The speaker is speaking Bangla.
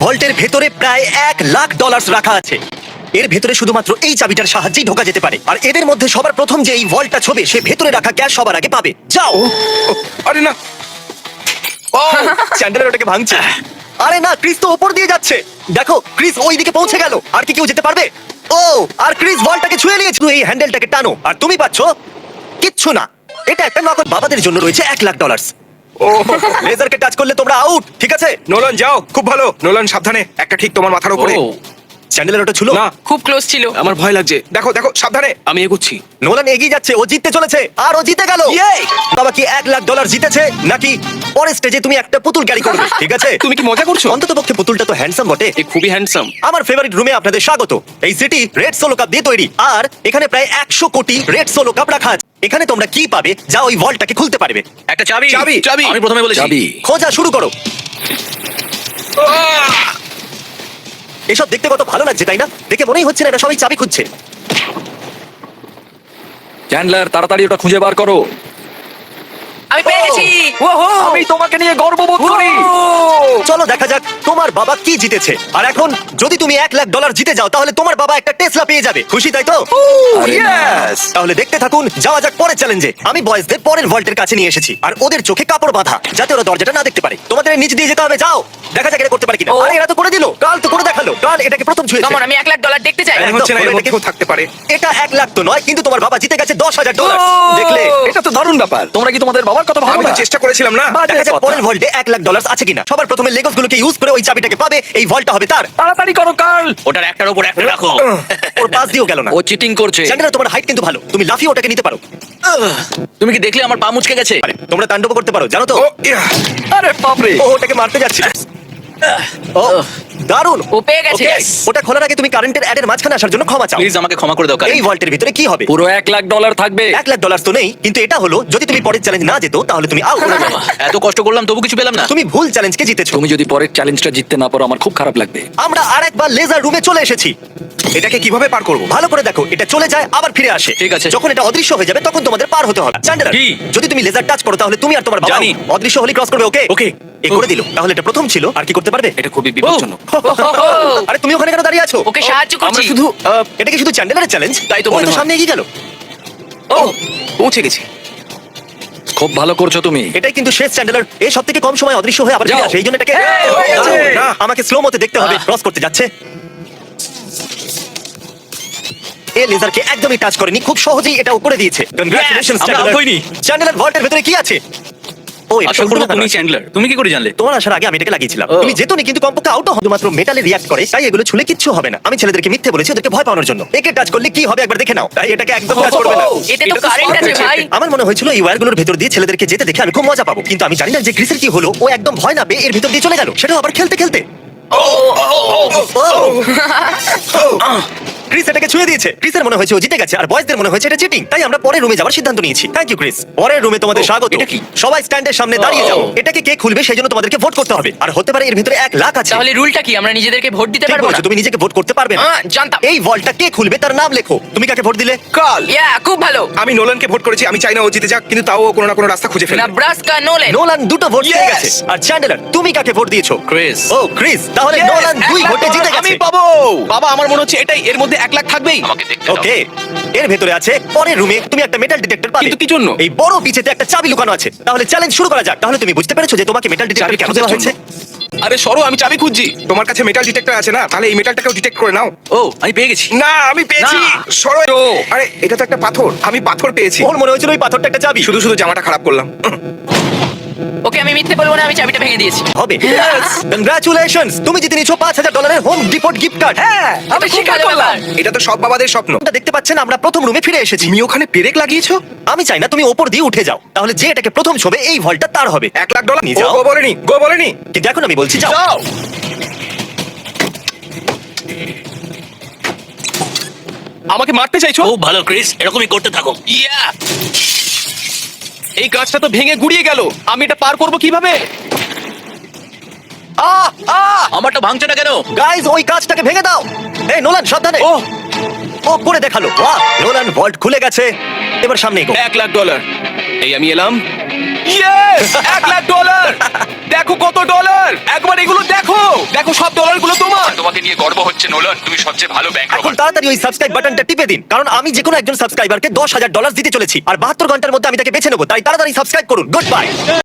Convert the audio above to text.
ভল্টের ভেতরে প্রায় $1,00,000 রাখা আছে। এর ভেতরে শুধুমাত্র এই চাবিটার সাহায্যেই ঢোকা যেতে পারে। আর এদের মধ্যে সবার প্রথম যে এই ভল্টটা ছবে সে ভেতরে রাখা ক্যাশ সবার আগে পাবে। যাও। আরে না, ও চ্যান্ডেলার ওটাকে ভাঙছে। আরে না, ক্রিস তো উপর দিয়ে যাচ্ছে। দেখো ক্রিস ওই দিকে পৌঁছে গেল। আর কি কেউ যেতে পারবে? ও আর ক্রিস ভল্টটাকে ছুঁয়ে নিয়েছে। এই হ্যান্ডেলটাকে টানো আর তুমি পাচ্ছো কিচ্ছু না। এটা একটা নকল। বাবাদের জন্য রয়েছে $1,00,000। ও লেজারকে টাচ করলে তোমরা আউট, ঠিক আছে? নোলান যাও, খুব ভালো। নোলান সাবধানে, একটা ঠিক তোমার মাথার উপরে। ও, চ্যান্ডেলার ওটা ছিল না, খুব ক্লোজ ছিল। আমার ভয় লাগছে। দেখো দেখো সাবধানে। আমি এগোচ্ছি। নোলান এগিয়ে যাচ্ছে, ও জিততে চলেছে আর ও জিতে গেল। বাবা কি $1,00,000 জিতেছে নাকি পরের স্টেজে তুমি একটা পুতুল ক্যারি করবে? ঠিক আছে, তুমি কি মজা করছো? অন্তত পক্ষে পুতুলটা তো হ্যান্ডসাম বটে। এ খুবই হ্যান্ডসাম। আমার ফেভারিট রুমে আপনাদের স্বাগত। এই সিটি রেড সোলো কাপ দিয়ে তৈরি আর এখানে প্রায় 100 কোটি রেড সোলো কাপ রাখা আছে। এখানে তোমরা কি পাবে যা ওই ভল্টটাকে খুলতে পারবে? একটা চাবি। চাবি। চাবি। আমি প্রথমে বলেছি চাবি। খোঁজা শুরু করো। এসব দেখতে কত ভালো লাগছে তাই না? দেখে মনেই হচ্ছে না এটা সবাই চাবি খুঁজছে। চ্যান্ডলার তাড়াতাড়ি ওটা খুঁজে বার করো। আমি পেয়ে গেছি। আমি তোমাকে নিয়ে গর্ববোধ করি। চলো দেখা যাক তোমার বাবা কি জিতেছে। আর এখন যদি তুমি $1,00,000 জিতে যাও তাহলে তোমার বাবা একটা টেসলা পেয়ে যাবে। খুশি তাই তো? আরে না। Yes! তাহলে দেখতে থাকুন, যাওয়া যাক পরের চ্যালেঞ্জে। আমি বয়েজদের পরের ভল্টের কাছে নিয়ে এসেছি আর ওদের চোখে কাপড় বাঁধা যাতে ওরা দরজাটা না দেখতে পারে। তোমাদের নিচে দিয়ে যেতে হবে, যাও দেখা যাক এটা করতে পারে কিনা। আরে এরা তো করে দিল, কাল তো করে দেখালো। কাল এটাকে প্রথম ছুঁয়েছে। কেমন, আমি $1,00,000 দেখতে চাই। মনে হচ্ছে না এর মধ্যে কেউ থাকতে পারে। এটা 1,00,000 তো নয়, কিন্তু তোমার বাবা জিতে গেছে $10,000। দেখলে? এটা তো দারুণ ব্যাপার। তোমরা কি তোমাদের বাবার কথা ভাবো আমি না? তো চেষ্টা করেছিলাম না। দেখা যাক পরের ভল্টে $1,00,000 আছে কিনা। সবার প্রথমে লেগোস গুলোকে ইউজ করে ওই চাবিটাকে পাবে। এই ভল্টটা হবে তার। তাড়াতাড়ি করো কার্ল। ওটার একটার উপর একটা রাখো। ওর পাশ দিয়েও গেল না। ও চিটিং করছে। চ্যান্ডেলার তোমার হাইট কিন্তু ভালো, তুমি লাফিয়ে ওটাকে নিতে পারো। তুমি কি দেখলে আমার পা মুচকে গেছে? আরে, তোমরা তাণ্ডব করতে পারো জানো তো। ও ইয়া, আরে বাপরে। ও ওটাকে মারতে যাচ্ছিল। ও দারুণ। ও পেয়ে গেছে। Okay, ওটা খোলার আগে তুমি কারেন্টের অ্যাডের মাঝখানে আসার জন্য ক্ষমা চাও। প্লিজ আমাকে ক্ষমা করে দাও কারণ এই ভল্টের ভিতরে কি হবে? পুরো $1,00,000 থাকবে। $1,00,000 তো নেই, কিন্তু এটা হলো যদি তুমি পরের চ্যালেঞ্জ না যেত তাহলে তুমি আউট হয়ে যাবে। এত কষ্ট করলাম তবু কিছু পেলাম না। তুমি ভুল চ্যালেঞ্জকে জিতেছো। তুমি যদি পরের চ্যালেঞ্জটা জিততে না পারো আমার খুব খারাপ লাগবে। আমরা আরেকবার লেজার রুমে চলে এসেছি। এটাকে কিভাবে পার করব? ভালো করে দেখো, এটা চলে যায় আবার ফিরে আসে। ঠিক আছে। যখন এটা অদৃশ্য হয়ে যাবে তখন তোমাদের পার হতে হবে। চ্যান্ডেলার, কি? যদি তুমি লেজার টাচ করো তাহলে তুমি আর তোমার বাবা জানি। অদৃশ্য হলে ক্রস করবে। ওকে ওকে। এ করে দিল। তাহলে এটা প্রথম ছিল, আর কি করতে পারবে? এটা খুবই বিপজ্জনক। আরে তুমি ওখানে কেন দাঁড়িয়ে আছো? ওকে সাহায্য আমরা করছি। শুধু এটা কি শুধু চ্যান্ডেলারের চ্যালেঞ্জ? তাই তো ও মনে হয়। সামনে এগিয়ে গেল। ও পৌঁছে গেছি। খুব ভালো করছো তুমি। এটাই কিন্তু শেষ চ্যান্ডেলার। এই সব থেকে কম সময় অদৃশ্য হয়ে আবার ফিরে যাও। আসে। এই জন্য এটাকে হয়ে গেছে। না, আমাকে স্লো মতে দেখতে হবে। ক্রস করতে যাচ্ছে। এই লেজারকে একদমই টাচ করেনি, খুব সহজেই এটাও করে দিয়েছে। কনগ্রাচুলেশনস আমরা চ্যান্ডেলার। হইনি। চ্যান্ডেলার ভল্টের ভেতরে কি আছে? ও এটা আশা সম্পূর্ণ করবো ফাঁকা তুমি নয়। চ্যান্ডলার। তুমি কি করে জানলে? তোমার আসার আগে আমি এটাকে লাগিয়েছিলাম। ও। তুমি যেতনি, কিন্তু কমপক্ষে আউটও হবে। মাত্র মেটালে রিঅ্যাক্ট করে, তাই এগুলো ছুলে কিচ্ছু হবে না। আমি ছেলেদেরকে মিথ্যে বলেছি ওদেরকে ভয় পাওয়ানোর জন্য। একে টাচ করলে কি হবে একবার দেখে নাও। তাই এটাকে একদম টাচ করবে না। এতে তো কারেন্ট আছে ভাই। আমার মনে হয়েছিল এই ওয়্যারগুলোর ভেতর দিয়ে ছেলেদেরকে যেতে দেখে আমি খুব মজা পাবো, কিন্তু আমি জানি না যে ক্রিসের কি হলো। ও একদম ভয় না পেয়ে এর ভিতর দিয়ে চলে গেল, সেটাও আবার খেলতে খেলতে। ক্রিস এটাকে ছুঁয়ে দিয়েছে। ক্রিসের মনে হয়েছে ও জিতে গেছে, আর বয়েজদের মনে হয়েছে এটা চিটিং। তাই আমরা পরের রুমে যাওয়ার সিদ্ধান্ত নিয়েছি। Thank you Chris. পরের রুমে তোমাদের স্বাগত। এটা কি? সবাই স্ট্যান্ডের সামনে দাঁড়িয়ে যাও। এটাকে কে খুলবে সেই জন্য তোমাদেরকে ভোট করতে হবে, আর হতে পারে এর ভিতরে 1,00,000 আছে। তাহলে রুলটা কি? আমরা নিজেদেরকে ভোট দিতে ঠিক পারবো না? বলেছো, তুমি নিজেকে ভোট করতে পারবে না। জানতাম। এই ভল্টটা কে খুলবে তার নাম লেখো। তুমি কাকে ভোট দিলে? কাল খুব ভালো। আমি নোলানকে ভোট করেছি। আমি চাই না ও জিতে যাক, কিন্তু তাও ও কোনো না কোনো রাস্তা খুঁজে ফেলবে। নেব্রাস্কা নোলেন। নোলান দুটো ভোট পেয়ে Yes! গেছে। আর চ্যান্ডেলার, তুমি কাকে ভোট দিয়েছো? ক্রিস। ও ক্রিস, তাহলে Yes! নোলান 2 ভোটে জিতে আমি গেছে। পাবো। বাবা আমার মনে হচ্ছে এটাই, এর মধ্যে 1,00,000 থাকবেই। আমাকে দেখতে দাও। ওকে, এর ভেতরে আছে পরের রুমে তুমি একটা মেটাল ডিটেক্টর পাবে। কিন্তু কি জন্য? এই বড় পিছেতে একটা চাবি লুকানো আছে। তাহলে চ্যালেঞ্জ শুরু করা যাক। তাহলে তুমি বুঝতে পেরেছো যে তোমাকে মেটাল ডিটেক্টর চাবি কেন খোঁজার দেওয়া জন্য। হয়েছে? আরে সরো, আমি চাবি খুঁজছি। তোমার কাছে মেটাল ডিটেক্টর আছে না? তাহলে এই মেটালটাকেও ডিটেক্ট করে নাও। ও আমি পেয়ে গেছি। না, আমি পেয়েছি। না। সরো। আরে এটা তো একটা পাথর। আমি পাথর পেয়েছি। ওর মনে হয়েছিল ওই পাথরটা একটা চাবি। শুধু শুধু জামাটা খারাপ করলাম। ওকে আমি মিথ্যে বলবো না, আমি চাবিটা ভেঙে দিয়েছি। হবে। কংগ্রাচুলেশনস, তুমি জিতে নিয়েছো $5,000 হোম ডিপোর্ট গিফট কার্ড। হ্যাঁ, আমি খুব স্বীকার ভালো করলাম। ব্যাপার। এটা তো সব বাবাদের স্বপ্ন। তোমরা দেখতে পাচ্ছেন আমরা প্রথম রুমে ফিরে এসেছি। তুমি ওখানে পেরেক লাগিয়েছো? আমি চাই না তুমি ওপর দিয়ে উঠে যাও, তাহলে যে এটাকে প্রথম ছবে এই ভল্টটা তার হবে। $1,00,000 নিয়ে যাও। গো বলেনি, গো বলেনি। কিন্তু এখন আমি বলছি যাও। যাও। আমাকে মারতে চাইছো? খুব ভালো ক্রিস, এরকমই করতে থাকো। ইয়া! এই গাছটা তো ভেঙে গুড়িয়ে গেল। আমি এটা পার করব কিভাবে? আমারটা ভাঙছে না কেন? গাইস, ওই কাজটাকে ভেঙে দাও। এই নোলান, সাবধানে। ও ও করে দেখালো। বাহ, নোলান ভল্ট খুলে গেছে। এবার সামনে এগো। $1,00,000। এই আমি এলাম। Yes! $1,00,000 দেখো কত ডলার, একবার এগুলো দেখো, দেখো সব ডলারগুলো তোমার। তোমাকে নিয়ে গর্ব হচ্ছে নোলান, তুমি সবচেয়ে ভালো ব্যাংক এখন তাড়াতাড়ি ওই সাবস্ক্রাইব বাটনটা টিপে দিন, কারণ আমি যে কোনো একজন সাবস্ক্রাইবারকে $10,000 দিতে চলেছি আর 72 ঘন্টার মধ্যে আমি তাকে বেছে নেবো। তাই তাড়াতাড়ি সাবস্ক্রাইব করুন। Good bye.